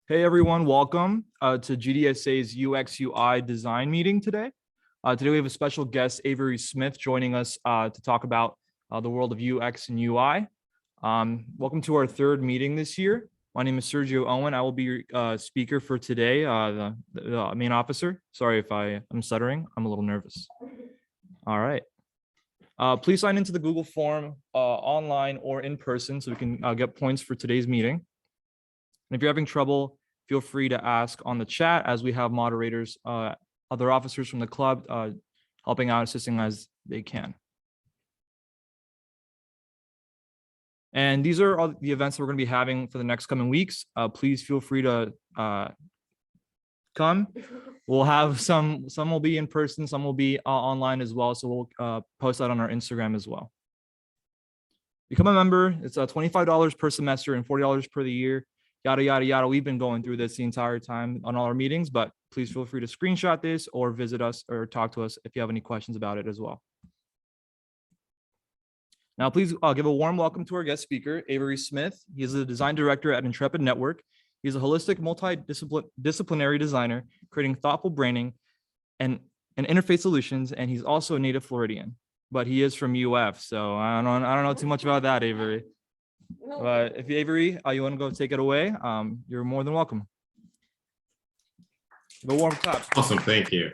Hey everyone, welcome to GDSA's UX UI design meeting today. Today we have a special guest, Avery Smith, joining us to talk about the world of UX and UI. Welcome to our third meeting this year. My name is Sergio Owen. I will be your speaker for today, the main officer. Sorry if I'm stuttering. I'm a little nervous. All right. Please sign into the Google form online or in person so we can get points for today's meeting. And if you're having trouble, feel free to ask on the chat as we have moderators, other officers from the club helping out, assisting as they can. And these are all the events that we're going to be having for the next coming weeks. Please feel free to come. We'll have some will be in person, some will be online as well. So we'll post that on our Instagram as well. Become a member. It's $25 per semester and $40 per the year. Yada, yada, yada. We've been going through this the entire time on all our meetings, but please feel free to screenshot this or visit us or talk to us if you have any questions about it as well. Now, please give a warm welcome to our guest speaker, Avery Smith. He is the design director at Intrepid Network. He's a holistic, multidisciplinary designer, creating thoughtful branding and interface solutions, and he's also a native Floridian, but he is from UF, so I don't know too much about that, Avery. But if Avery, you want to go take it away, you're more than welcome. Give a warm clap. Awesome, thank you.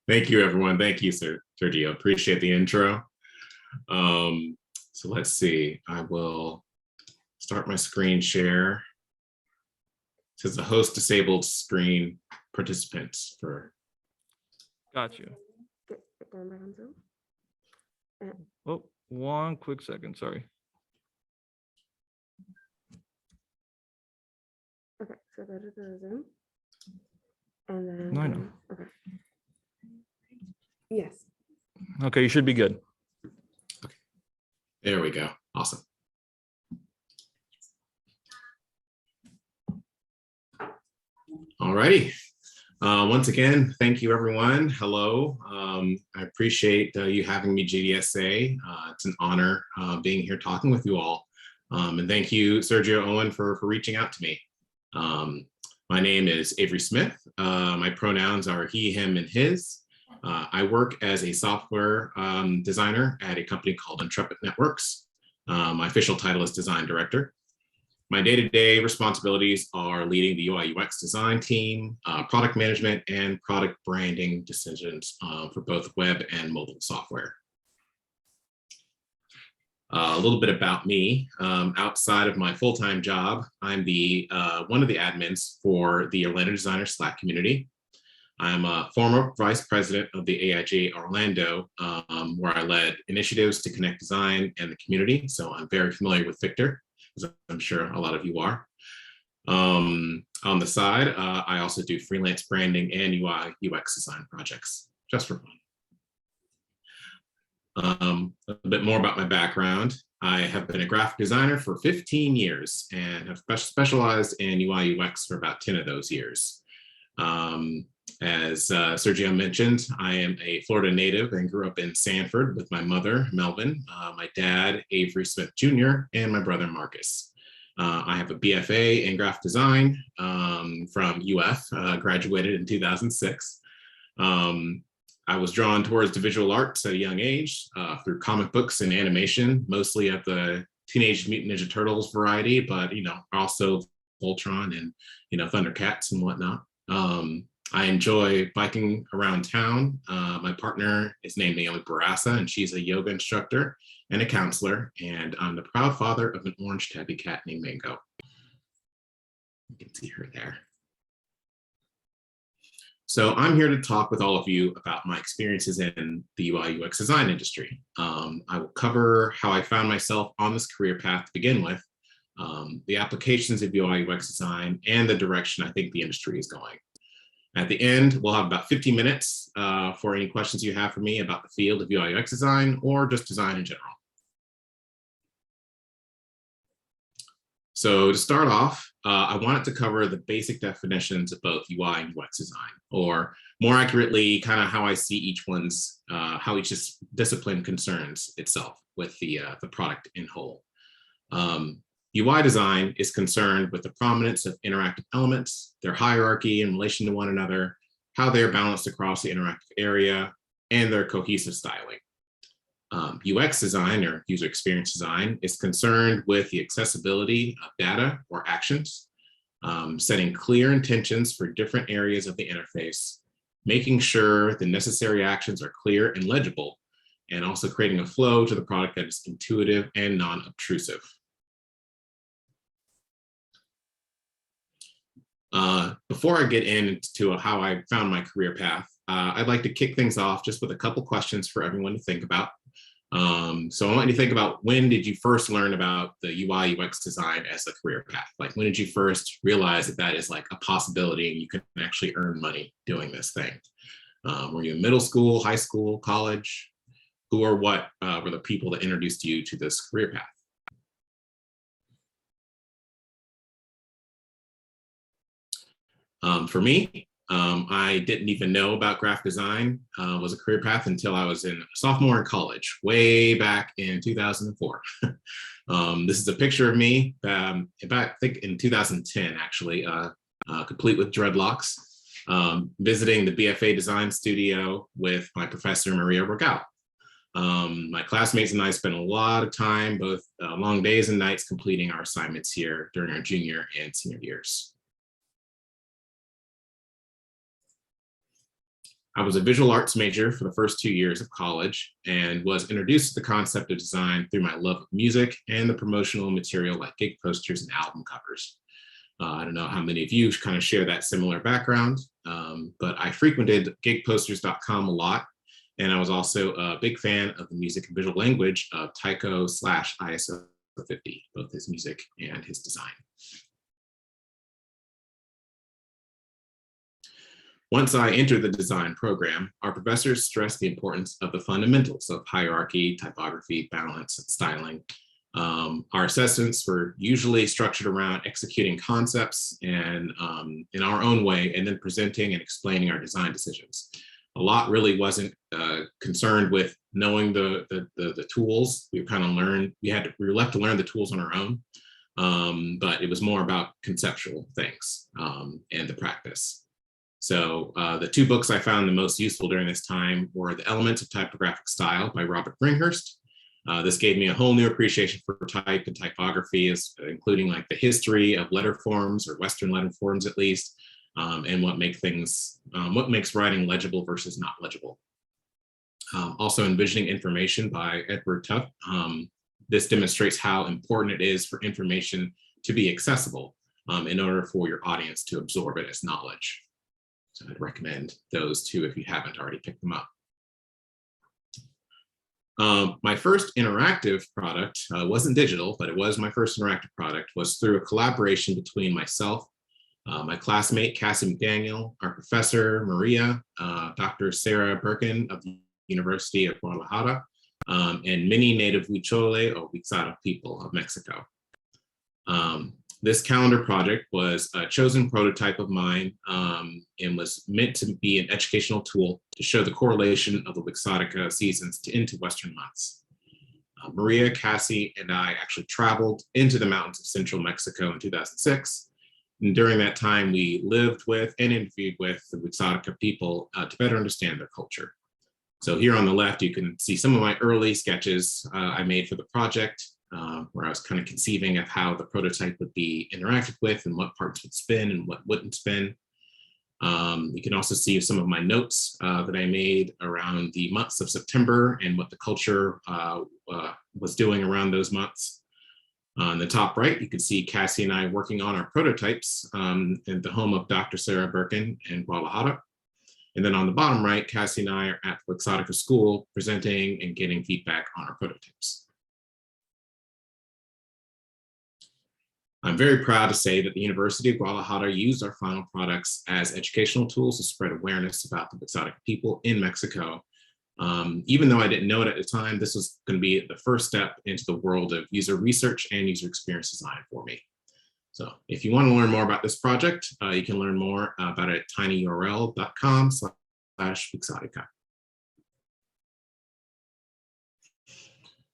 Thank you, everyone. Thank you, Sergio. Appreciate the intro. So let's see. I will start my screen share. It says the host disabled screen participants for. Got you. Oh. One quick second, sorry. Okay, so go to the Zoom. And then No, I know. Okay. Yes. Okay, you should be good. Okay. There we go. Awesome. All righty. Once again, thank you, everyone. Hello. I appreciate you having me, GDSA. It's an honor being here talking with you all. And thank you, Sergio Owen, for reaching out to me. My name is Avery Smith. My pronouns are he, him, and his. I work as a software designer at a company called Intrepid Networks. My official title is design director. My day-to-day responsibilities are leading the UI UX design team, product management, and product branding decisions for both web and mobile software. A little bit about me. Outside of my full-time job, I'm one of the admins for the Orlando Designer Slack community. I'm a former vice president of the AIJ Orlando, where I led initiatives to connect design and the community. So I'm very familiar with Victor, as I'm sure a lot of you are. On the side, I also do freelance branding and UI UX design projects, just for fun. A bit more about my background. I have been a graphic designer for 15 years and have specialized in UI UX for about 10 of those years. As Sergio mentioned, I am a Florida native and grew up in Sanford with my mother, Melvin, my dad, Avery Smith Jr., and my brother, Marcus. I have a BFA in graphic design from UF, graduated in 2006. I was drawn towards the visual arts at a young age through comic books and animation, mostly of the Teenage Mutant Ninja Turtles variety, but also Voltron and Thundercats and whatnot. I enjoy biking around town. My partner is named Naomi Barassa, and she's a yoga instructor and a counselor, and I'm the proud father of an orange tabby cat named Mango. You can see her there. So I'm here to talk with all of you about my experiences in the UI UX design industry. I will cover how I found myself on this career path to begin with, the applications of UI UX design, and the direction I think the industry is going. At the end, we'll have about 50 minutes for any questions you have for me about the field of UI UX design or just design in general. So to start off, I wanted to cover the basic definitions of both UI and UX design, or more accurately, kind of how I see each one's, how each discipline concerns itself with the product in whole. UI design is concerned with the prominence of interactive elements, their hierarchy in relation to one another, how they are balanced across the interactive area, and their cohesive styling. UX design, or user experience design, is concerned with the accessibility of data or actions, setting clear intentions for different areas of the interface, making sure the necessary actions are clear and legible, and also creating a flow to the product that is intuitive and non-obtrusive. Before I get into how I found my career path, I'd like to kick things off just with a couple questions for everyone to think about. So I want you to think about, when did you first learn about the UI UX design as a career path? Like, when did you first realize that that is like a possibility and you can actually earn money doing this thing? Were you in middle school, high school, college? Who or what were the people that introduced you to this career path? For me, I didn't even know about graphic design was a career path until I was a sophomore in college, way back in 2004. This is a picture of me back, I think in 2010, actually, complete with dreadlocks, visiting the BFA design studio with my professor, Maria Regal. My classmates and I spent a lot of time, both long days and nights, completing our assignments here during our junior and senior years. I was a visual arts major for the first 2 years of college and was introduced to the concept of design through my love of music and the promotional material like gig posters and album covers. I don't know how many of you kind of share that similar background, but I frequented gigposters.com a lot. And I was also a big fan of the music and visual language of Tycho/ISO 50, both his music and his design. Once I entered the design program, our professors stressed the importance of the fundamentals of hierarchy, typography, balance, and styling. Our assessments were usually structured around executing concepts and in our own way, and then presenting and explaining our design decisions. A lot really wasn't concerned with knowing the tools. We kind of learned, we were left to learn the tools on our own, but it was more about conceptual things and the practice. So the two books I found the most useful during this time were The Elements of Typographic Style by Robert Bringhurst. This gave me a whole new appreciation for type and typography, including like the history of letter forms, or Western letter forms at least, and what makes writing legible versus not legible. Also, Envisioning Information by Edward Tuff. This demonstrates how important it is for information to be accessible in order for your audience to absorb it as knowledge. So I'd recommend those two if you haven't already picked them up. My first interactive product wasn't digital, but it was my first interactive product, was through a collaboration between myself, my classmate, Cassie McDaniel, our professor, Maria, Dr. Sarah Birkin of the University of Guadalajara, and many native Huichole or Huitzara people of Mexico. This calendar project was a chosen prototype of mine and was meant to be an educational tool to show the correlation of the Huixotica seasons into Western months. Maria, Cassie, and I actually traveled into the mountains of central Mexico in 2006. And during that time, we lived with and interviewed with the Huixotica people to better understand their culture. So here on the left, you can see some of my early sketches I made for the project, where I was kind of conceiving of how the prototype would be interacted with and what parts would spin and what wouldn't spin. You can also see some of my notes that I made around the months of September and what the culture was doing around those months. On the top right, you can see Cassie and I working on our prototypes at the home of Dr. Sarah Birkin in Guadalajara. And then on the bottom right, Cassie and I are at the Huixotica School presenting and getting feedback on our prototypes. I'm very proud to say that the University of Guadalajara used our final products as educational tools to spread awareness about the Huixotica people in Mexico. Even though I didn't know it at the time, this was going to be the first step into the world of user research and user experience design for me. So if you want to learn more about this project, you can learn more about it at tinyurl.com/Huixotica.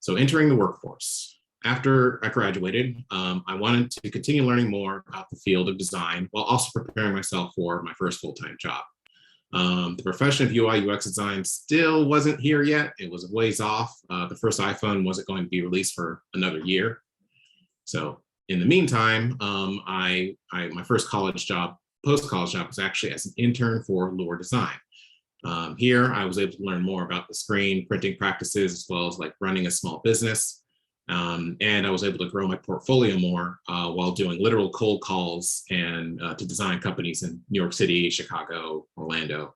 So entering the workforce. After I graduated, I wanted to continue learning more about the field of design while also preparing myself for my first full-time job. The profession of UI UX design still wasn't here yet. It was a ways off. The first iPhone wasn't going to be released for another year. So in the meantime, my first college job, post-college job, was actually as an intern for Lure Design. Here, I was able to learn more about the screen printing practices, as well as like running a small business. And I was able to grow my portfolio more while doing literal cold calls and to design companies in New York City, Chicago, Orlando.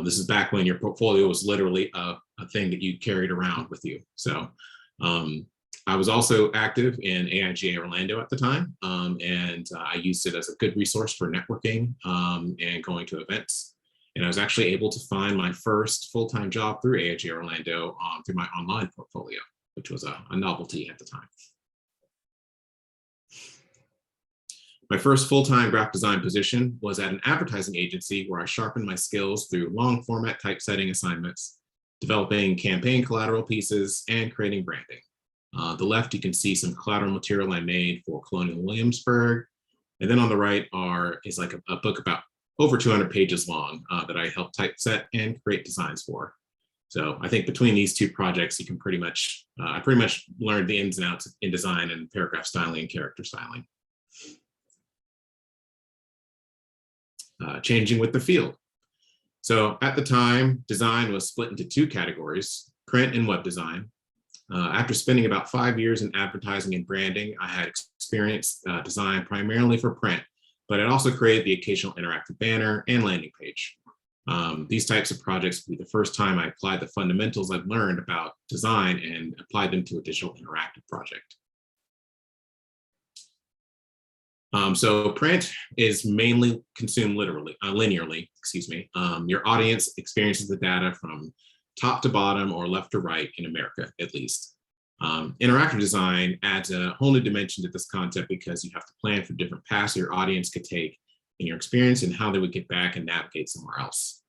This is back when your portfolio was literally a thing that you carried around with you. So I was also active in AIGA Orlando at the time, and I used it as a good resource for networking and going to events. And I was actually able to find my first full-time job through AIGA Orlando through my online portfolio, which was a novelty at the time. My first full-time graphic design position was at an advertising agency where I sharpened my skills through long format typesetting assignments, developing campaign collateral pieces, and creating branding. The left, you can see some collateral material I made for Colonial Williamsburg. And then on the right is like a book about over 200 pages long that I helped typeset and create designs for. So I think between these two projects, you can I pretty much learned the ins and outs in design and paragraph styling and character styling. Changing with the field. So at the time, design was split into two categories, print and web design. After spending about 5 years in advertising and branding, I had experienced design primarily for print, but it also created the occasional interactive banner and landing page. These types of projects would be the first time I applied the fundamentals I've learned about design and applied them to a digital interactive project. So print is mainly consumed linearly, excuse me. Your audience experiences the data from top to bottom or left to right in America, at least. Interactive design adds a whole new dimension to this concept because you have to plan for different paths your audience could take in your experience and how they would get back and navigate somewhere else.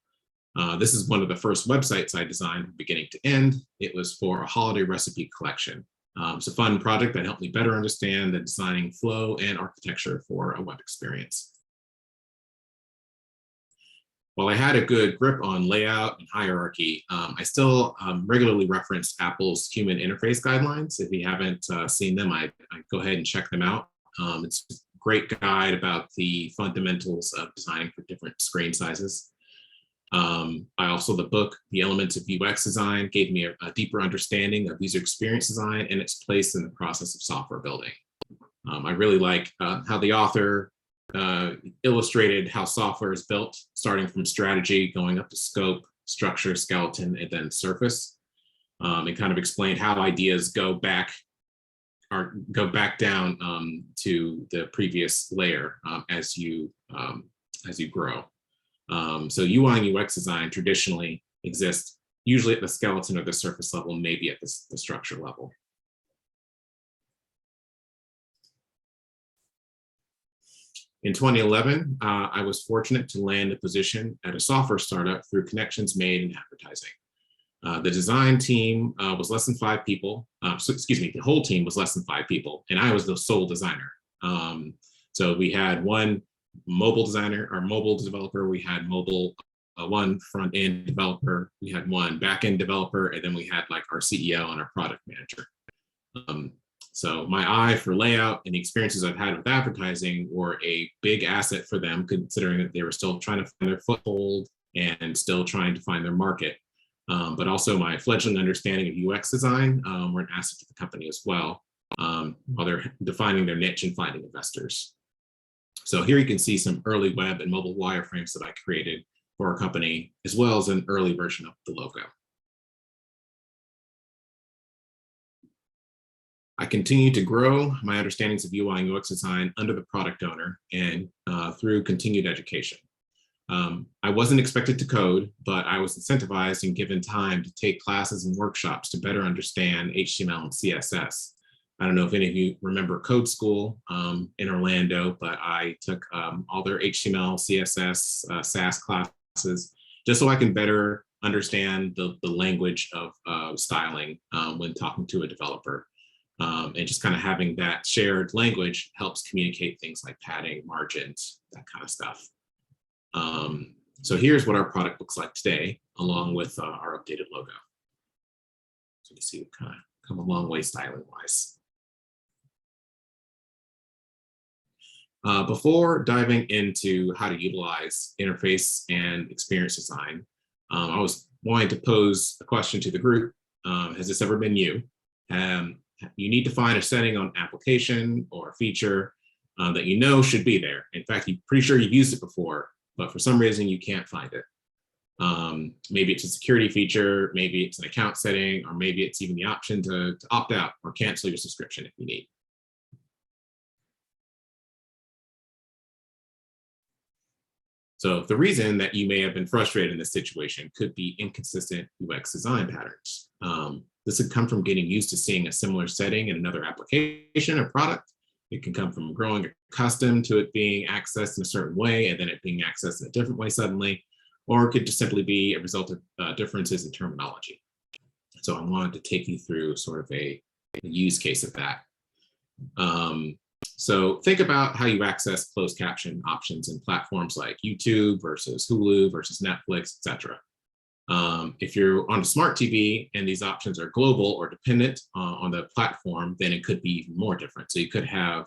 This is one of the first websites I designed from beginning to end. It was for a holiday recipe collection. It's a fun project that helped me better understand the designing flow and architecture for a web experience. While I had a good grip on layout and hierarchy, I still regularly reference Apple's human interface guidelines. If you haven't seen them, I go ahead and check them out. It's a great guide about the fundamentals of designing for different screen sizes. The book, The Elements of UX Design, gave me a deeper understanding of user experience design and its place in the process of software building. I really like how the author illustrated how software is built, starting from strategy, going up to scope, structure, skeleton, and then surface. And kind of explained how ideas go back down to the previous layer as you grow. So UI and UX design traditionally exists usually at the skeleton or the surface level, maybe at the structure level. In 2011, I was fortunate to land a position at a software startup through connections made in advertising. The design team was less than 5 people. The whole team was less than 5 people, and I was the sole designer. So we had one mobile designer or mobile developer, we had one front-end developer, we had one back-end developer, and then we had like our CEO and our product manager. So my eye for layout and the experiences I've had with advertising were a big asset for them, considering that they were still trying to find their foothold and still trying to find their market. But also my fledgling understanding of UX design were an asset to the company as well, while they're defining their niche and finding investors. So here you can see some early web and mobile wireframes that I created for our company, as well as an early version of the logo. I continue to grow my understandings of UI and UX design under the product owner and through continued education. I wasn't expected to code, but I was incentivized and given time to take classes and workshops to better understand HTML and CSS. I don't know if any of you remember Code School in Orlando, but I took all their HTML, CSS, SAS classes, just so I can better understand the language of styling when talking to a developer. And just kind of having that shared language helps communicate things like padding, margins, that kind of stuff. So here's what our product looks like today, along with our updated logo. So you see, we've kind of come a long way styling wise. Before diving into how to utilize interface and experience design, I was wanting to pose a question to the group. Has this ever been you? You need to find a setting on application or a feature that you know should be there. In fact, you're pretty sure you've used it before, but for some reason you can't find it. Maybe it's a security feature, maybe it's an account setting, or maybe it's even the option to opt out or cancel your subscription if you need. So the reason that you may have been frustrated in this situation could be inconsistent UX design patterns. This could come from getting used to seeing a similar setting in another application or product. It can come from growing accustomed to it being accessed in a certain way and then it being accessed in a different way suddenly, or it could just simply be a result of differences in terminology. So I wanted to take you through sort of a use case of that. So think about how you access closed caption options in platforms like YouTube versus Hulu versus Netflix, etc. If you're on a smart TV and these options are global or dependent on the platform, then it could be even more different. So you could have,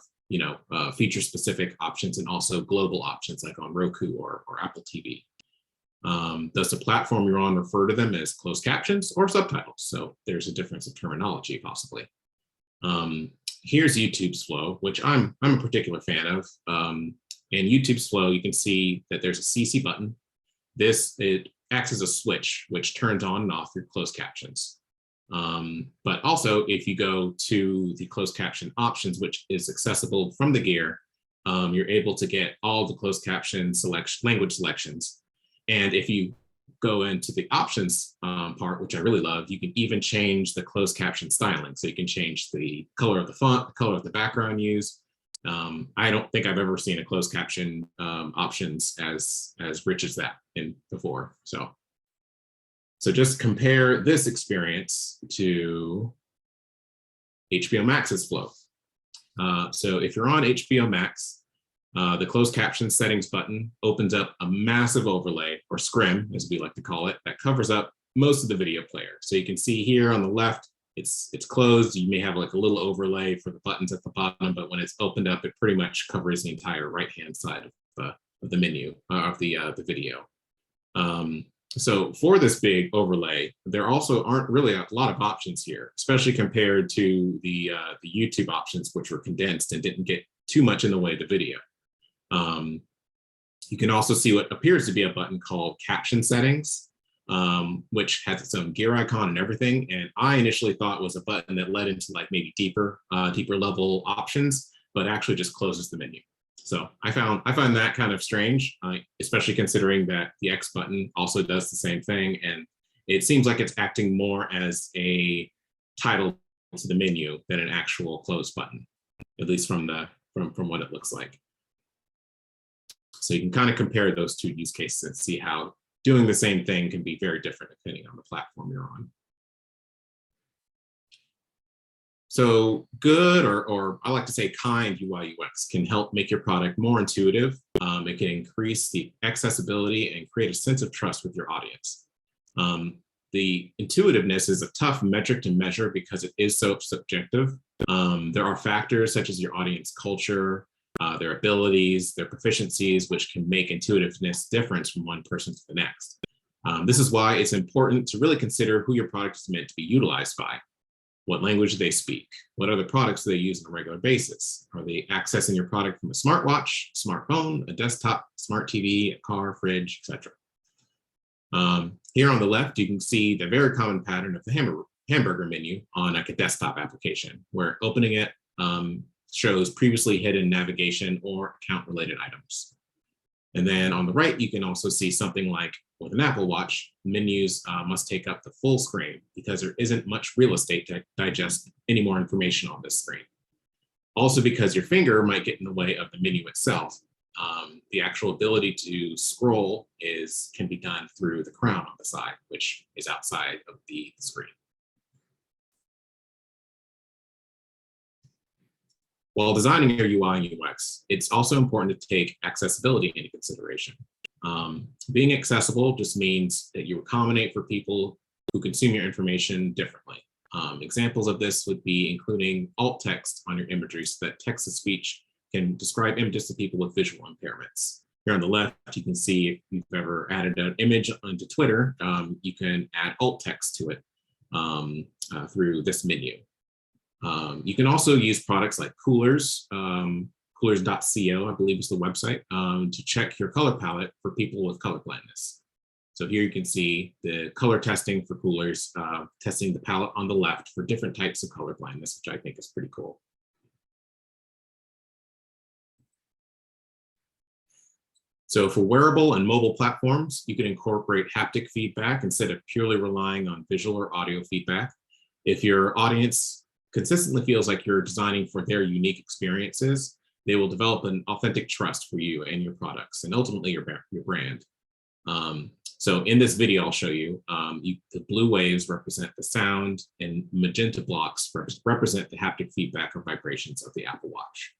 feature specific options and also global options like on Roku or Apple TV. Does the platform you're on refer to them as closed captions or subtitles? So there's a difference in terminology possibly. Here's YouTube's flow, which I'm a particular fan of. In YouTube's flow, you can see that there's a CC button. It acts as a switch, which turns on and off your closed captions. But also, if you go to the closed caption options, which is accessible from the gear, you're able to get all the closed caption language selections. And if you go into the options part, which I really love, you can even change the closed caption styling. So you can change the color of the font, the color of the background used. I don't think I've ever seen a closed caption options as rich as that before. So just compare this experience to HBO Max's flow. So if you're on HBO Max, the closed caption settings button opens up a massive overlay, or scrim, as we like to call it, that covers up most of the video player. So you can see here on the left, it's closed. You may have like a little overlay for the buttons at the bottom, but when it's opened up, it pretty much covers the entire right-hand side of the menu, of the video. So for this big overlay, there also aren't really a lot of options here, especially compared to the YouTube options, which were condensed and didn't get too much in the way of the video. You can also see what appears to be a button called Caption Settings, which has its own gear icon and everything. And I initially thought was a button that led into like maybe deeper level options, but actually just closes the menu. So I find that kind of strange, especially considering that the X button also does the same thing. And it seems like it's acting more as a title to the menu than an actual close button, at least from what it looks like. So you can kind of compare those two use cases and see how doing the same thing can be very different depending on the platform you're on. So good, or I like to say kind UI UX can help make your product more intuitive. It can increase the accessibility and create a sense of trust with your audience. The intuitiveness is a tough metric to measure because it is so subjective. There are factors such as your audience culture, their abilities, their proficiencies, which can make intuitiveness different from one person to the next. This is why it's important to really consider who your product is meant to be utilized by. What language do they speak? What other products do they use on a regular basis? Are they accessing your product from a smartwatch, smartphone, a desktop, smart TV, a car, fridge, etc.? Here on the left, you can see the very common pattern of the hamburger menu on like a desktop application, where opening it shows previously hidden navigation or account-related items. And then on the right, you can also see something like with an Apple Watch, menus must take up the full screen because there isn't much real estate to digest any more information on this screen. Also because your finger might get in the way of the menu itself. The actual ability to scroll can be done through the crown on the side, which is outside of the screen. While designing your UI and UX, it's also important to take accessibility into consideration. Being accessible just means that you accommodate for people who consume your information differently. Examples of this would be including alt text on your imagery so that text-to-speech can describe images to people with visual impairments. Here on the left, you can see if you've ever added an image onto Twitter, you can add alt text to it through this menu. You can also use products like Coolers, coolers.co, I believe is the website, to check your color palette for people with color blindness. So here you can see the color testing for Coolers, testing the palette on the left for different types of color blindness, which I think is pretty cool. So for wearable and mobile platforms, you can incorporate haptic feedback instead of purely relying on visual or audio feedback. If your audience consistently feels like you're designing for their unique experiences, they will develop an authentic trust for you and your products and ultimately your brand. So in this video, I'll show you, the blue waves represent the sound and magenta blocks represent the haptic feedback or vibrations of the Apple Watch.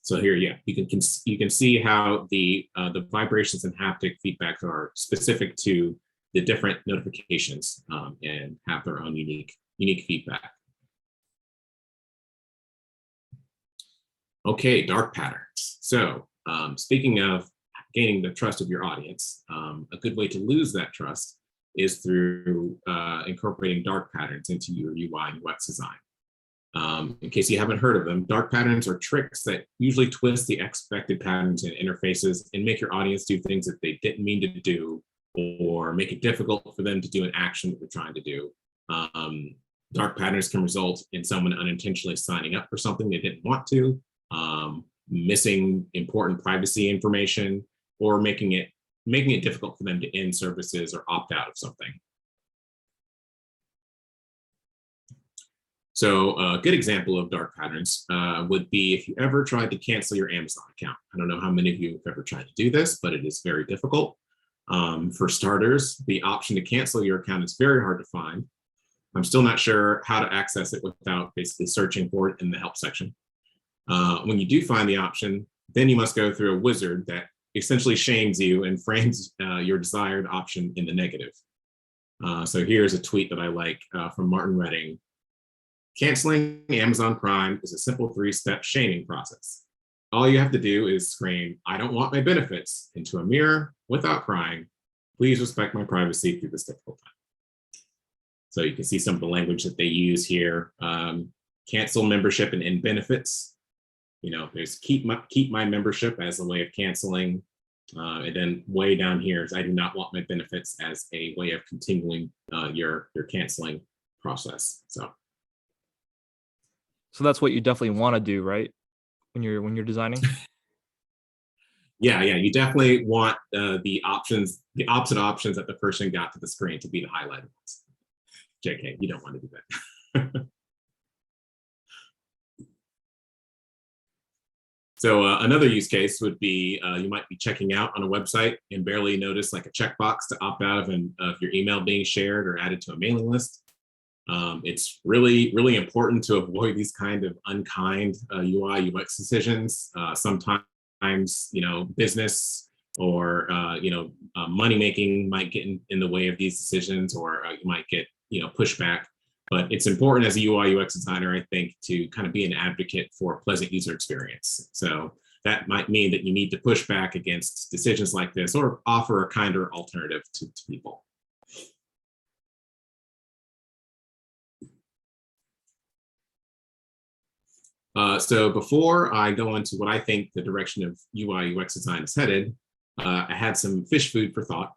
So here, yeah, you can see how the vibrations and haptic feedback are specific to the different notifications and have their own unique feedback. Okay, dark patterns. So speaking of gaining the trust of your audience, a good way to lose that trust is through incorporating dark patterns into your UI and UX design. In case you haven't heard of them, dark patterns are tricks that usually twist the expected patterns and interfaces and make your audience do things that they didn't mean to do, or make it difficult for them to do an action that they're trying to do. Dark patterns can result in someone unintentionally signing up for something they didn't want to, missing important privacy information, or making it difficult for them to end services or opt out of something. So a good example of dark patterns would be if you ever tried to cancel your Amazon account. I don't know how many of you have ever tried to do this, but it is very difficult. For starters, the option to cancel your account is very hard to find. I'm still not sure how to access it without basically searching for it in the help section. When you do find the option, then you must go through a wizard that essentially shames you and frames your desired option in the negative. So here's a tweet that I like from Martin Redding. Canceling Amazon Prime is a simple 3-step shaming process. All you have to do is scream, "I don't want my benefits," into a mirror without crying. Please respect my privacy through this difficult time. So you can see some of the language that they use here. Cancel membership and end benefits. You know, there's keep my membership as a way of canceling. And then way down here is I do not want my benefits as a way of continuing your canceling process. So that's what you definitely want to do, right? When you're designing. Yeah, you definitely want the opposite options that the person got to the screen to be the highlighted ones. JK, you don't want to do that. So another use case would be you might be checking out on a website and barely notice like a checkbox to opt out of your email being shared or added to a mailing list. It's really, really important to avoid these kind of unkind UI UX decisions. Sometimes, business or money making might get in the way of these decisions, or you might get pushback. But it's important as a UI UX designer, I think, to kind of be an advocate for a pleasant user experience. So that might mean that you need to push back against decisions like this or offer a kinder alternative to people. So before I go into what I think the direction of UI UX design is headed, I had some fish food for thought.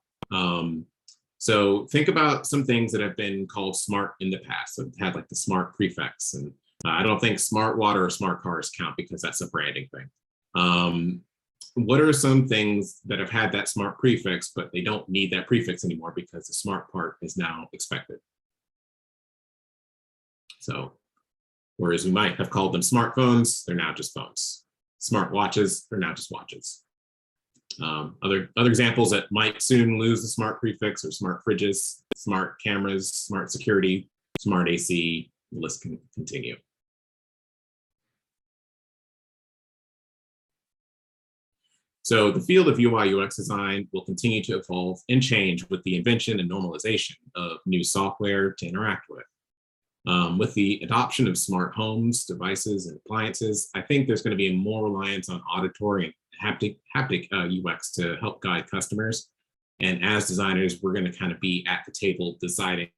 So think about some things that have been called smart in the past. So it had like the smart prefix, and I don't think smart water or smart cars count because that's a branding thing. What are some things that have had that smart prefix, but they don't need that prefix anymore because the smart part is now expected? So whereas we might have called them smartphones, they're now just phones. Smart watches, they're now just watches. Other examples that might soon lose the smart prefix are smart fridges, smart cameras, smart security, smart AC, the list can continue. So the field of UI UX design will continue to evolve and change with the invention and normalization of new software to interact with. With the adoption of smart homes, devices, and appliances, I think there's going to be more reliance on auditory and haptic UX to help guide customers. And as designers, we're going to kind of be at the table deciding,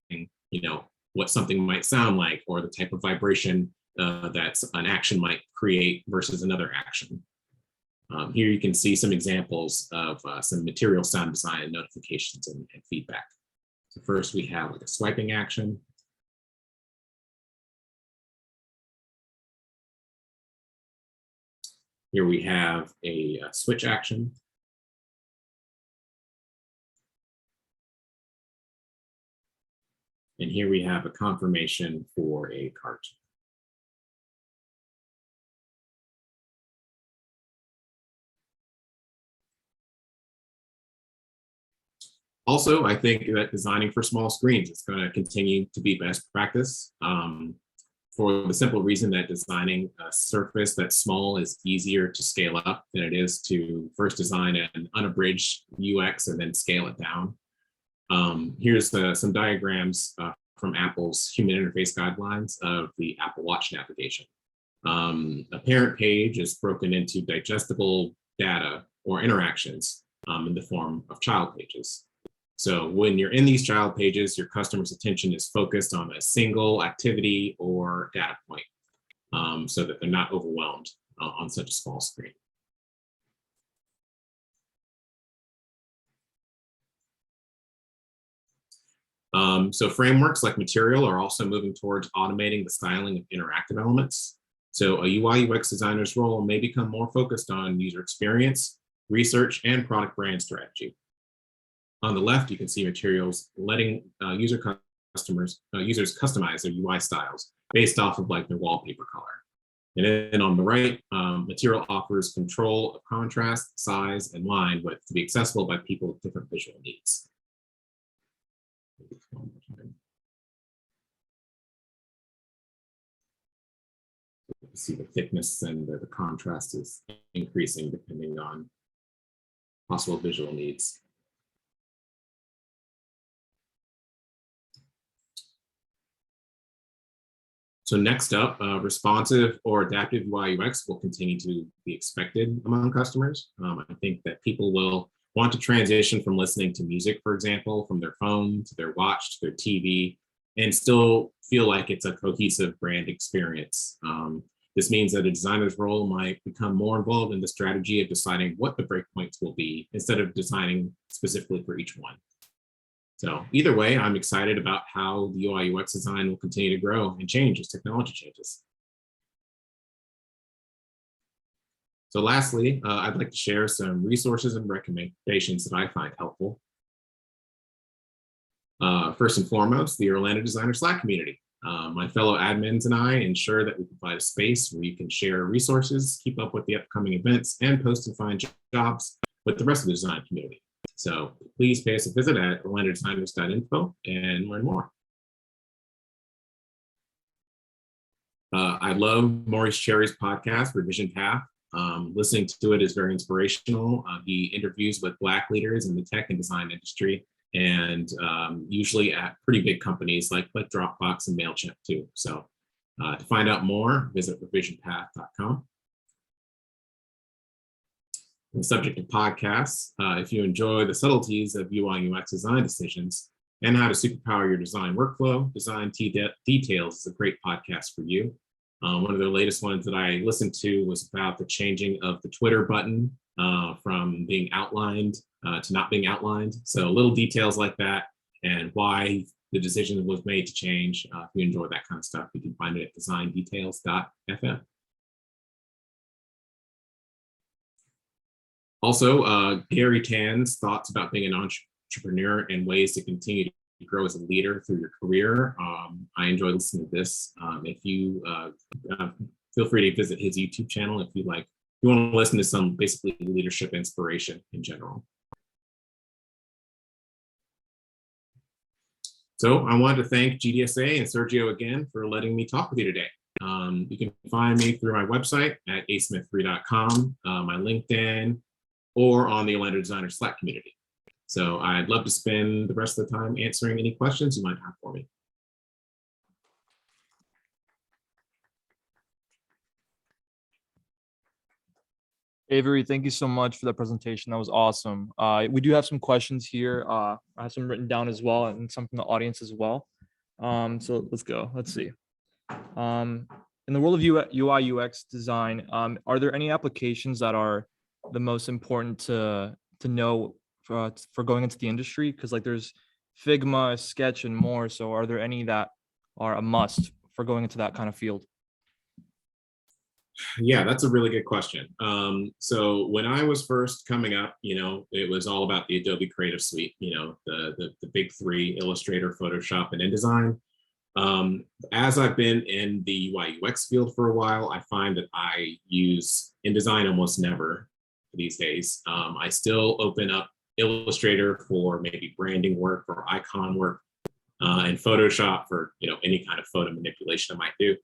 what something might sound like, or the type of vibration that an action might create versus another action. Here you can see some examples of some material sound design and notifications and feedback. So first we have like a swiping action. Here we have a switch action. And here we have a confirmation for a cart. Also, I think that designing for small screens is going to continue to be best practice. For the simple reason that designing a surface that's small is easier to scale up than it is to first design an unabridged UX and then scale it down. Here's some diagrams from Apple's human interface guidelines of the Apple Watch navigation. A parent page is broken into digestible data or interactions in the form of child pages. So when you're in these child pages, your customer's attention is focused on a single activity or data point so that they're not overwhelmed on such a small screen. So frameworks like Material are also moving towards automating the styling of interactive elements. So a UI UX designer's role may become more focused on user experience, research, and product brand strategy. On the left, you can see Materials letting users customize their UI styles based off of like their wallpaper color. And then on the right, Material offers control of contrast, size, and line width to be accessible by people with different visual needs. See the thickness and the contrast is increasing depending on possible visual needs. So next up, responsive or adaptive UI UX will continue to be expected among customers. I think that people will want to transition from listening to music, for example, from their phone to their watch to their TV, and still feel like it's a cohesive brand experience. This means that a designer's role might become more involved in the strategy of deciding what the breakpoints will be instead of designing specifically for each one. So either way, I'm excited about how the UI UX design will continue to grow and change as technology changes. So lastly, I'd like to share some resources and recommendations that I find helpful. First and foremost, the Orlando Designer Slack community. My fellow admins and I ensure that we provide a space where you can share resources, keep up with the upcoming events, and post and find jobs with the rest of the design community. So please pay us a visit at orlandodesigners.info and learn more. I love Maurice Cherry's podcast, Revision Path. Listening to it is very inspirational. He interviews with Black leaders in the tech and design industry, and usually at pretty big companies like Dropbox and MailChimp too. So to find out more, visit revisionpath.com. On the subject of podcasts, if you enjoy the subtleties of UI UX design decisions and how to superpower your design workflow, Design Details is a great podcast for you. One of the latest ones that I listened to was about the changing of the Twitter button from being outlined to not being outlined. So little details like that and why the decision was made to change. If you enjoy that kind of stuff, you can find it at designdetails.fm. Also, Gary Tan's thoughts about being an entrepreneur and ways to continue to grow as a leader through your career. I enjoy listening to this. If you feel free to visit his YouTube channel if you like. You want to listen to some basically leadership inspiration in general. So I wanted to thank GDSA and Sergio again for letting me talk with you today. You can find me through my website at asmith3.com, my LinkedIn, or on the Orlando Designer Slack community. So I'd love to spend the rest of the time answering any questions you might have for me. Avery, thank you so much for that presentation. That was awesome. We do have some questions here. I have some written down as well, and some from the audience as well. So let's go. Let's see. In the world of UI UX design, are there any applications that are the most important to know for going into the industry? Because like there's Figma, Sketch, and more. So are there any that are a must for going into that kind of field? Yeah, that's a really good question. So when I was first coming up, it was all about the Adobe Creative Suite, the big three: Illustrator, Photoshop, and InDesign. As I've been in the UI UX field for a while, I find that I use InDesign almost never these days. I still open up Illustrator for maybe branding work or icon work, and Photoshop for any kind of photo manipulation I might do.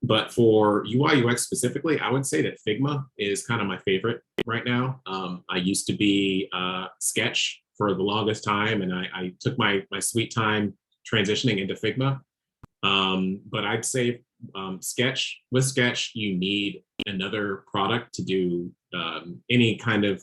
But for UI UX specifically, I would say that Figma is kind of my favorite right now. I used to be Sketch for the longest time, and I took my sweet time transitioning into Figma. But I'd say Sketch, you need another product to do any kind of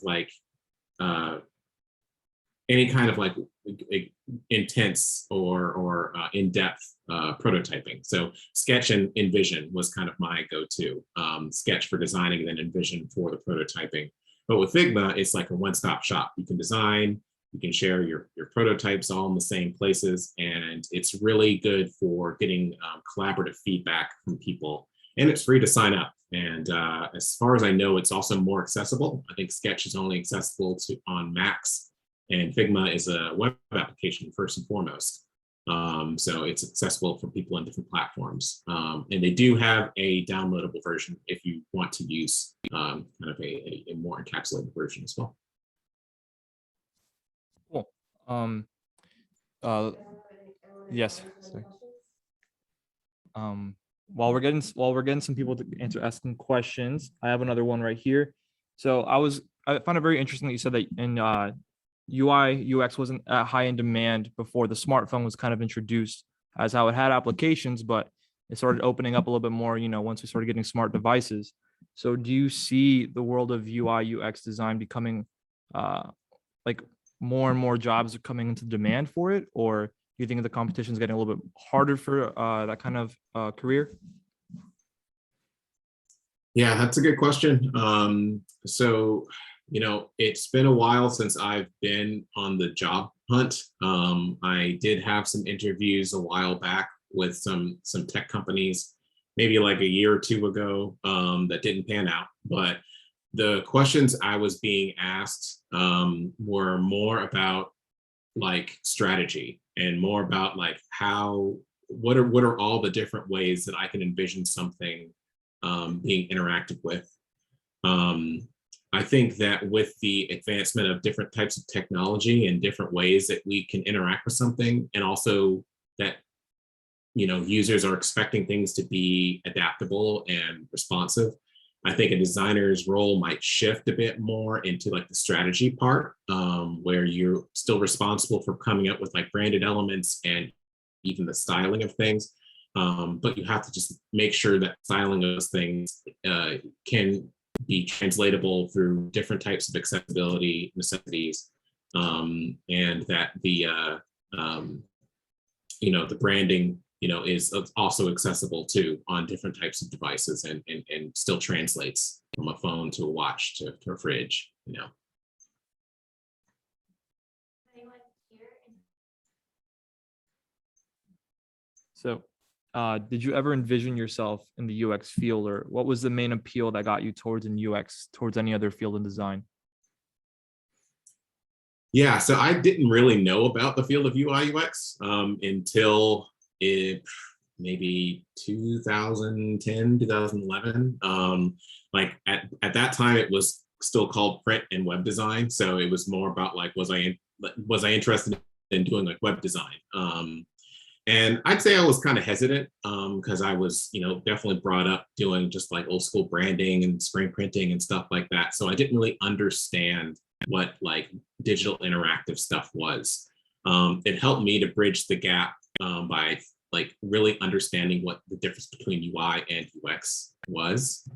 intense or in-depth prototyping. So Sketch and InVision was kind of my go-to. Sketch for designing and then InVision for the prototyping. But with Figma, it's like a one-stop shop. You can design, you can share your prototypes all in the same places, and it's really good for getting collaborative feedback from people. And it's free to sign up. And as far as I know, it's also more accessible. I think Sketch is only accessible on Macs, and Figma is a web application first and foremost. So it's accessible for people on different platforms. And they do have a downloadable version if you want to use kind of a more encapsulated version as well. Cool. Yes. Sorry. While we're getting some people to answer asking questions, I have another one right here. So I found it very interesting that you said that in UI UX wasn't high in demand before the smartphone was kind of introduced, as how it had applications, but it started opening up a little bit more, once we started getting smart devices. So do you see the world of UI UX design becoming like more and more jobs are coming into demand for it, or do you think the competition is getting a little bit harder for that kind of career? Yeah, that's a good question. So, it's been a while since I've been on the job hunt. I did have some interviews a while back with some tech companies, maybe like a year or two ago, that didn't pan out. But the questions I was being asked were more about like strategy and more about like what are all the different ways that I can envision something being interacted with. I think that with the advancement of different types of technology and different ways that we can interact with something, and also that users are expecting things to be adaptable and responsive, I think a designer's role might shift a bit more into like the strategy part, where you're still responsible for coming up with like branded elements and even the styling of things. But you have to just make sure that styling of those things can be translatable through different types of accessibility necessities, and that the branding is also accessible too on different types of devices, and still translates from a phone to a watch to a fridge. So did you ever envision yourself in the UX field, or what was the main appeal that got you towards an UX towards any other field in design? Yeah, so I didn't really know about the field of UI UX until it maybe 2010, 2011. Like at that time, it was still called print and web design. So it was more about like, was I interested in doing like web design? And I'd say I was kind of hesitant because I was, definitely brought up doing just like old school branding and screen printing and stuff like that. So I didn't really understand what like digital interactive stuff was. It helped me to bridge the gap by like really understanding what the difference between UI and UX was.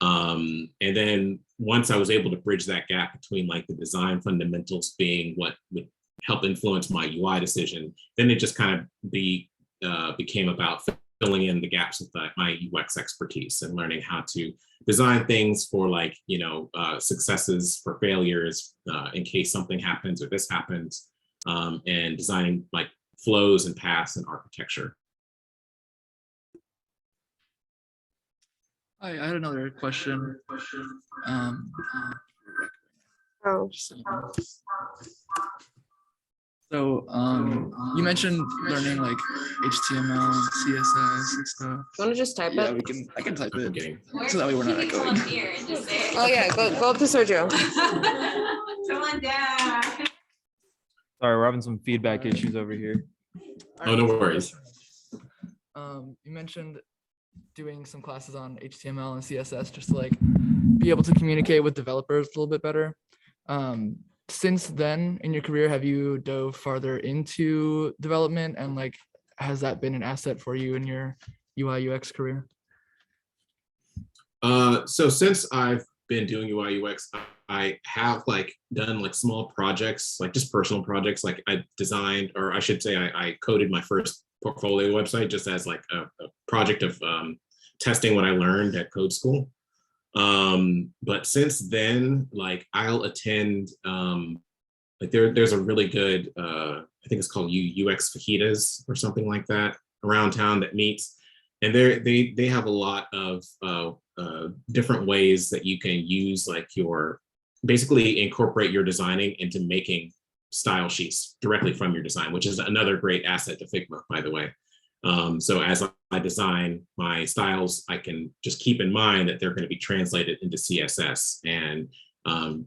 And then once I was able to bridge that gap between like the design fundamentals being what would help influence my UI decision, then it just kind of became about filling in the gaps with my UX expertise and learning how to design things for like, successes, for failures, in case something happens or this happens, and designing like flows and paths and architecture. I had another question. Oh, So you mentioned learning like HTML, CSS and stuff. you want to just type Yeah, it? I can type I'm it kidding. so that way we're not echoing. Oh yeah, go up to Sergio. Come on down. Sorry, we're having some feedback issues over here. Oh, no worries. You mentioned doing some classes on HTML and CSS just to like be able to communicate with developers a little bit better. Since then in your career, have you dove farther into development, and like has that been an asset for you in your UI UX career? So since I've been doing UI UX, I have like done like small projects, like just personal projects. Like I designed, or I should say I coded my first portfolio website just as like a project of testing what I learned at code school. But since then, like I'll attend like there's a really good I think it's called UX fajitas or something like that around town that meets, and they have a lot of different ways that you can use like basically incorporate your designing into making style sheets directly from your design, which is another great asset to Figma, by the way. So as I design my styles, I can just keep in mind that they're going to be translated into CSS, and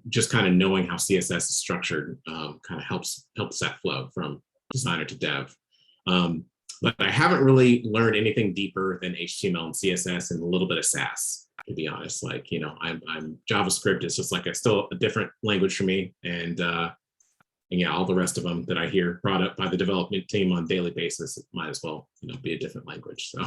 just kind of knowing how CSS is structured kind of helps that flow from designer to dev. But I haven't really learned anything deeper than HTML and CSS and a little bit of Sass, to be honest. Like, I'm JavaScript is just like still a different language for me, and yeah, all the rest of them that I hear brought up by the development team on a daily basis, it might as well, be a different language. So.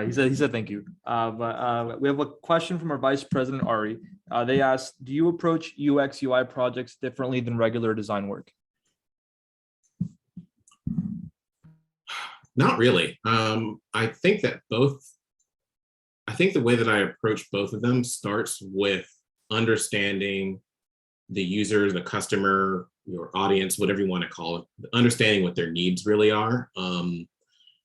He said thank you. But we have a question from our Vice President Ari. They asked, do you approach UX UI projects differently than regular design work? Not really. I think the way that I approach both of them starts with understanding the user, the customer, your audience, whatever you want to call it, understanding what their needs really are.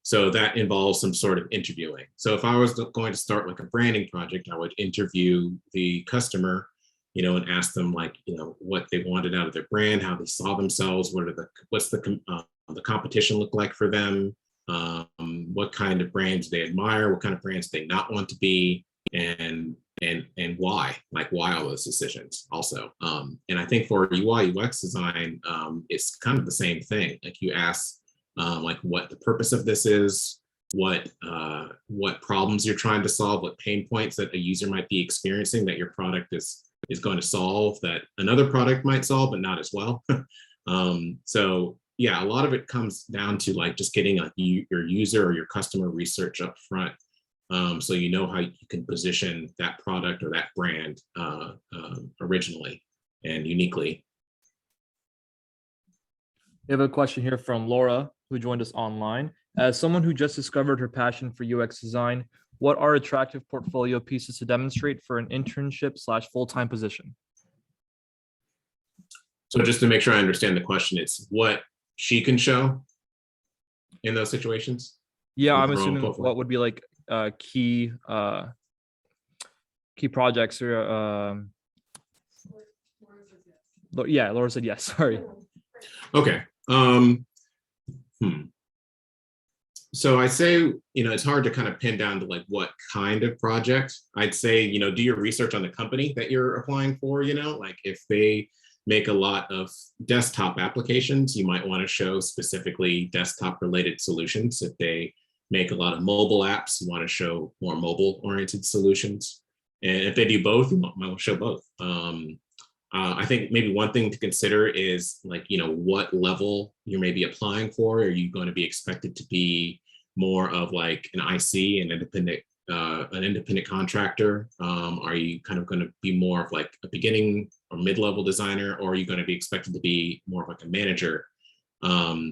So that involves some sort of interviewing. So if I was going to start like a branding project, I would interview the customer, and ask them like, what they wanted out of their brand, how they saw themselves, what's the competition look like for them, what kind of brands they admire, what kind of brands they not want to be, and why all those decisions also. And I think for UI UX design, it's kind of the same thing. Like you ask like what the purpose of this is, what problems you're trying to solve, what pain points that a user might be experiencing that your product is going to solve, that another product might solve, but not as well. So yeah, a lot of it comes down to like just getting your user or your customer research up front. So you know how you can position that product or that brand originally and uniquely. We have a question here from Laura, who joined us online. As someone who just discovered her passion for UX design, what are attractive portfolio pieces to demonstrate for an internship / full-time position? So just to make sure I understand the question, it's what she can show in those situations? Yeah, With I'm her own assuming portfolio? what would be like key projects or Yeah, Laura said yes. Sorry. Okay. So I say, it's hard to kind of pin down to like what kind of project. I'd say, do your research on the company that you're applying for, like if they make a lot of desktop applications, you might want to show specifically desktop related solutions. If they make a lot of mobile apps, you want to show more mobile oriented solutions. And if they do both, you might show both. I think maybe one thing to consider is like, what level you're maybe applying for. Are you going to be expected to be more of like an IC, an independent contractor? Are you kind of going to be more of like a beginning or mid-level designer, or are you going to be expected to be more of like a manager?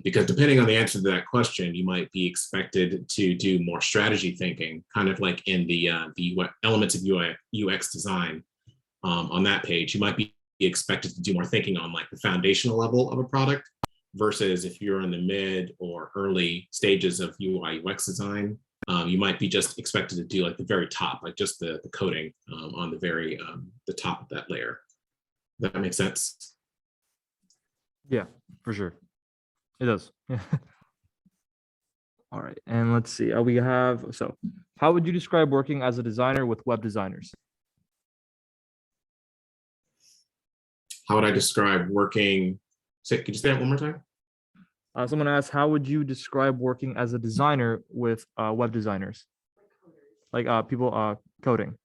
Because depending on the answer to that question, you might be expected to do more strategy thinking, kind of like in the elements of UX design. On that page, you might be expected to do more thinking on like the foundational level of a product versus if you're in the mid or early stages of UI UX design, you might be just expected to do like the very top, like just the coding on the top of that layer. Does that make sense? Yeah, for sure. It does. All right, and let's see. How would you describe working as a designer with web designers? How would I describe working? Could you say that one more time? Someone asked, how would you describe working as a designer with web designers? Like people coding.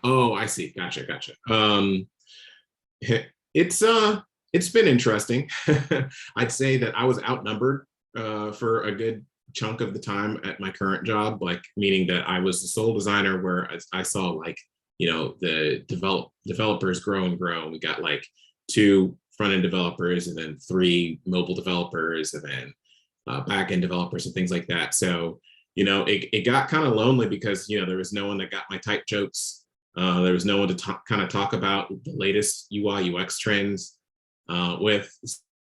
Oh, I see. Gotcha. It's been interesting. I'd say that I was outnumbered for a good chunk of the time at my current job, like meaning that I was the sole designer where I saw like, the developers grow and grow. We got like 2 front-end developers and then 3 mobile developers and then back-end developers and things like that. So, it got kind of lonely because, there was no one that got my type jokes. There was no one to kind of talk about the latest UI UX trends with.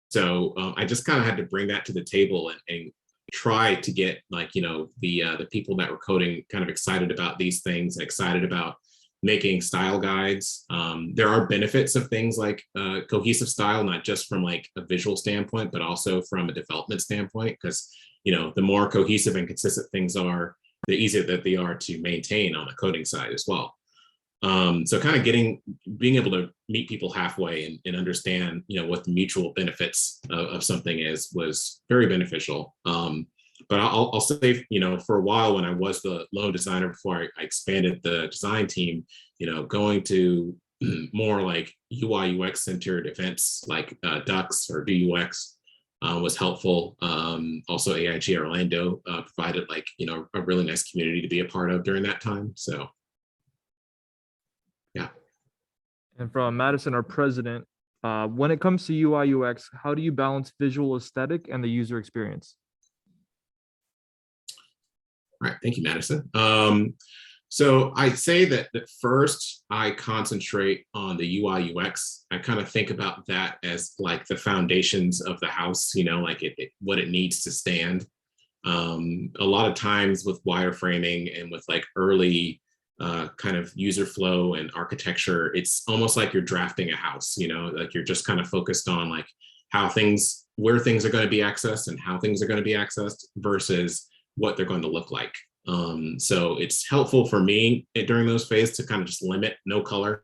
So I just kind of had to bring that to the table and try to get like, the people that were coding kind of excited about these things, excited about making style guides. There are benefits of things like cohesive style, not just from like a visual standpoint, but also from a development standpoint, because the more cohesive and consistent things are, the easier that they are to maintain on the coding side as well. So kind of being able to meet people halfway and understand, what the mutual benefits of something was very beneficial. But I'll say, for a while when I was the lone designer before I expanded the design team, going to more like UI UX centered events like Dux or DUX was helpful. Also AIG Orlando provided like, a really nice community to be a part of during that time. So, yeah. And from Madison, our president, when it comes to UI UX, how do you balance visual aesthetic and the user experience? All right, thank you, Madison. So I say that first I concentrate on the UI UX. I kind of think about that as like the foundations of the house, like what it needs to stand. A lot of times with wireframing and with like early kind of user flow and architecture, it's almost like you're drafting a house, like you're just kind of focused on like where things are going to be accessed and how things are going to be accessed versus what they're going to look like. So it's helpful for me during those phases to kind of just limit no color,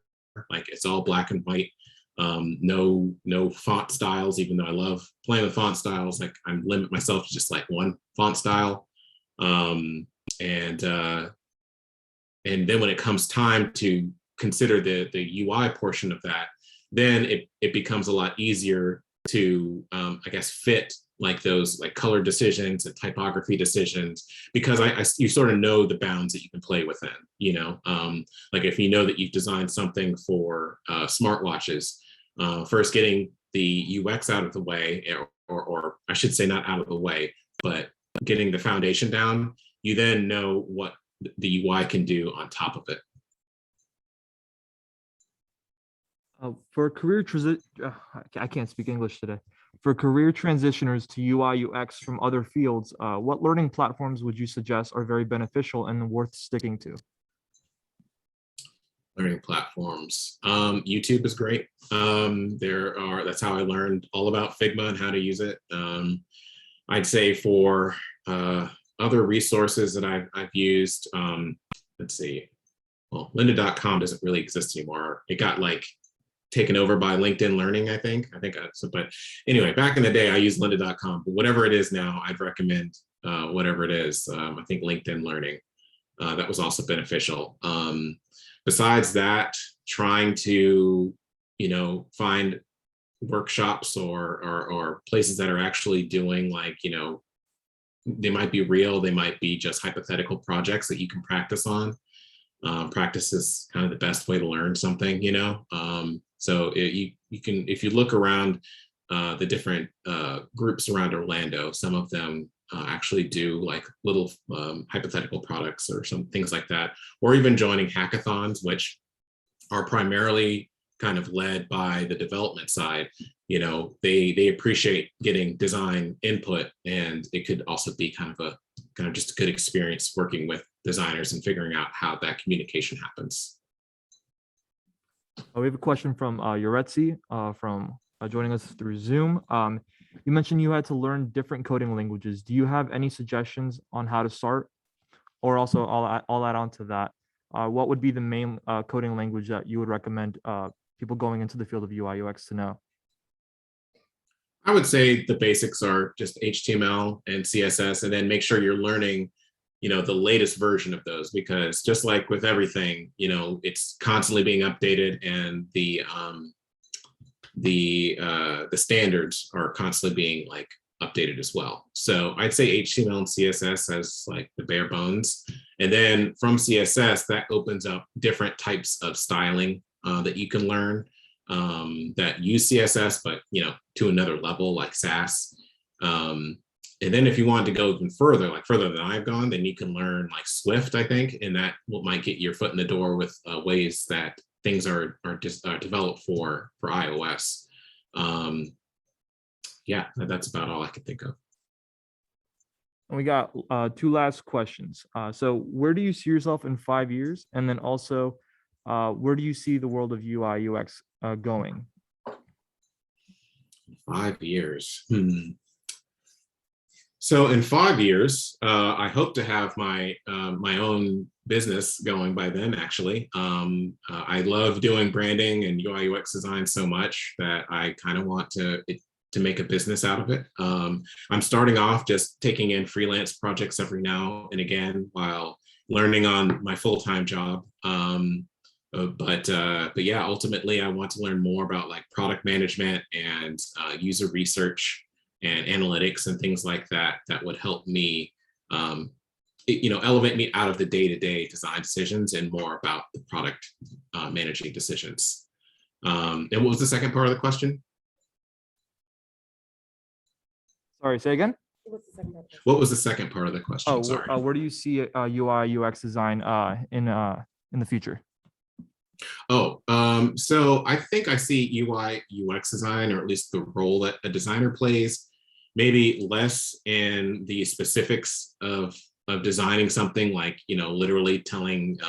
like it's all black and white, no font styles, even though I love playing with font styles, like I limit myself to just like one font style. And then when it comes time to consider the UI portion of that, then it becomes a lot easier to, I guess, fit like those like color decisions and typography decisions, because you sort of know the bounds that you can play within, like if you know that you've designed something for smartwatches, first getting the UX out of the way, or I should say not out of the way, but getting the foundation down, you then know what the UI can do on top of it. For career I can't speak English today. For career transitioners to UI UX from other fields, what learning platforms would you suggest are very beneficial and worth sticking to? learning platforms. YouTube is great. That's how I learned all about Figma and how to use it. I'd say for other resources that I've used, let's see, well, lynda.com doesn't really exist anymore. It got like taken over by LinkedIn Learning, I think. So, but anyway, back in the day, I used lynda.com, but whatever it is now, I'd recommend whatever it is. I think LinkedIn Learning, that was also beneficial. Besides that, trying to, find workshops or places that are actually doing like, they might be real, they might be just hypothetical projects that you can practice on. Practice is kind of the best way to learn something, so you can, if you look around the different groups around Orlando, some of them actually do like little hypothetical products or some things like that, or even joining hackathons, which are primarily kind of led by the development side. They appreciate getting design input, and it could also be kind of just a good experience working with designers and figuring out how that communication happens. We have a question from Yoretzi from joining us through Zoom. You mentioned you had to learn different coding languages. Do you have any suggestions on how to start? Or also, I'll add on to that. What would be the main coding language that you would recommend people going into the field of UI UX to know? I would say the basics are just HTML and CSS, and then make sure you're learning, the latest version of those, because just like with everything, it's constantly being updated, and the standards are constantly being like updated as well. So I'd say HTML and CSS as like the bare bones, and then from CSS that opens up different types of styling that you can learn that use CSS, but to another level, like Sass. And then if you want to go even further, like further than I've gone, then you can learn like Swift, I think, and that might get your foot in the door with ways that things are just developed for iOS. Yeah, that's about all I can think of. And we got two last questions. So where do you see yourself in 5 years? And then also, where do you see the world of UI UX going? 5 years. So in 5 years, I hope to have my own business going by then, actually. I love doing branding and UI UX design so much that I kind of want to make a business out of it. I'm starting off just taking in freelance projects every now and again while learning on my full-time job. But yeah, ultimately I want to learn more about like product management and user research and analytics and things like that would help me elevate me out of the day-to-day design decisions and more about the product managing decisions. And what was the second part of the question? Sorry, say again? What was the second part of the question? Oh, sorry. where do you see UI UX design in the future? Oh, so I think I see UI UX design, or at least the role that a designer plays, maybe less in the specifics of designing something, like literally telling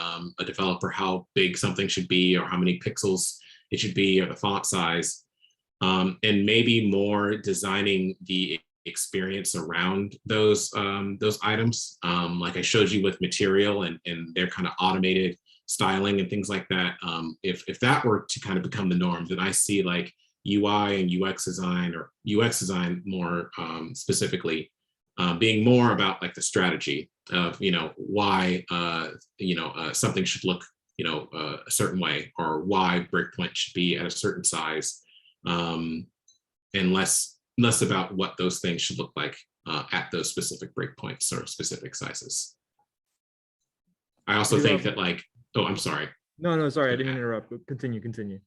a developer how big something should be or how many pixels it should be or the font size, and maybe more designing the experience around those items, like I showed you with material and their kind of automated styling and things like that. If that were to kind of become the norm, then I see like UI and UX design, or UX design more specifically, being more about like the strategy of why something should look a certain way, or why breakpoint should be at a certain size, and less about what those things should look like at those specific breakpoints or specific sizes. I also think that like, oh, I'm sorry. No, sorry, I didn't interrupt. Continue.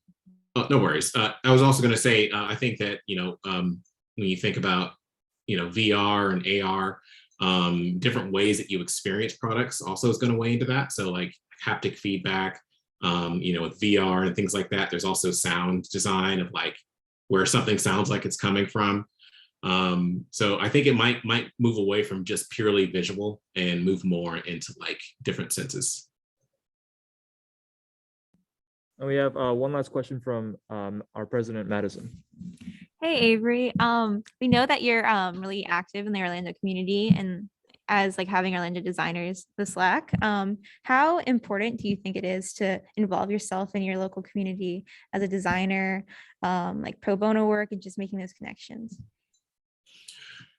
Oh, no worries. I was also going to say, I think that, when you think about, VR and AR, different ways that you experience products also is going to weigh into that. So like haptic feedback, with VR and things like that. There's also sound design of like where something sounds like it's coming from. So I think it might move away from just purely visual and move more into like different senses. And we have one last question from our president, Madison. Hey Avery, we know that you're really active in the Orlando community and as like having Orlando designers, the Slack. How important do you think it is to involve yourself in your local community as a designer, like pro bono work and just making those connections?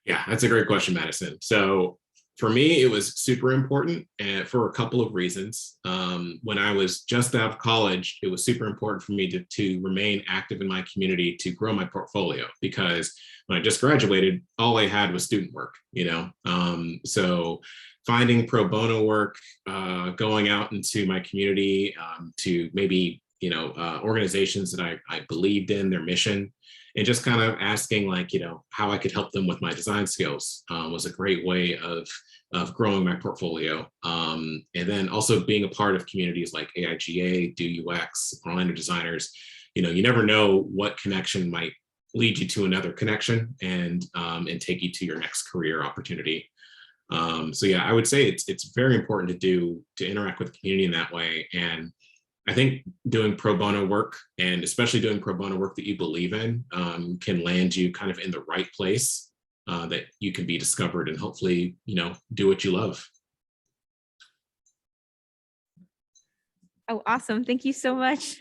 Yeah, that's a great question, Madison. So for me, it was super important and for a couple of reasons. When I was just out of college, it was super important for me to remain active in my community, to grow my portfolio, because when I just graduated, all I had was student work, you know? So finding pro bono work, going out into my community to maybe, you know, organizations that I believed in, their mission, and just kind of asking, like, you know, how I could help them with my design skills was a great way of growing my portfolio. And then also being a part of communities like AIGA, Do UX, Orlando Designers. You know, you never know what connection might lead you to another connection and take you to your next career opportunity. So yeah, I would say it's very important to interact with the community in that way. And I think doing pro bono work, and especially doing pro bono work that you believe in, can land you kind of in the right place that you can be discovered and hopefully, you know, do what you love. Oh, awesome. Thank you so much.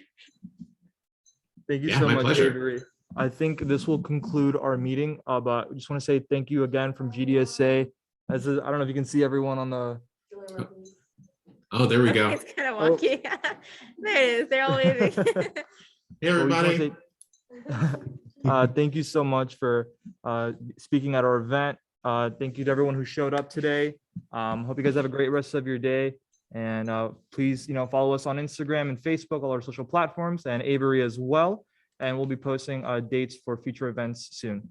Thank you Yeah, so my much, pleasure. Avery. I think this will conclude our meeting, but I just want to say thank you again from GDSA. I don't know if you can see everyone on the. Oh, there we go. It's kind of wonky. There it is. They're all waving. Hey, everybody. Thank you so much for speaking at our event. Thank you to everyone who showed up today. Hope you guys have a great rest of your day. And please, you know, follow us on Instagram and Facebook, all our social platforms, and Avery as well. And we'll be posting dates for future events soon.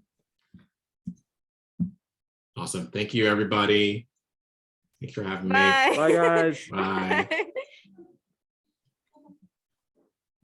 Awesome. Thank you, everybody. Thanks for having me. Bye. Bye, guys. Bye. Bye.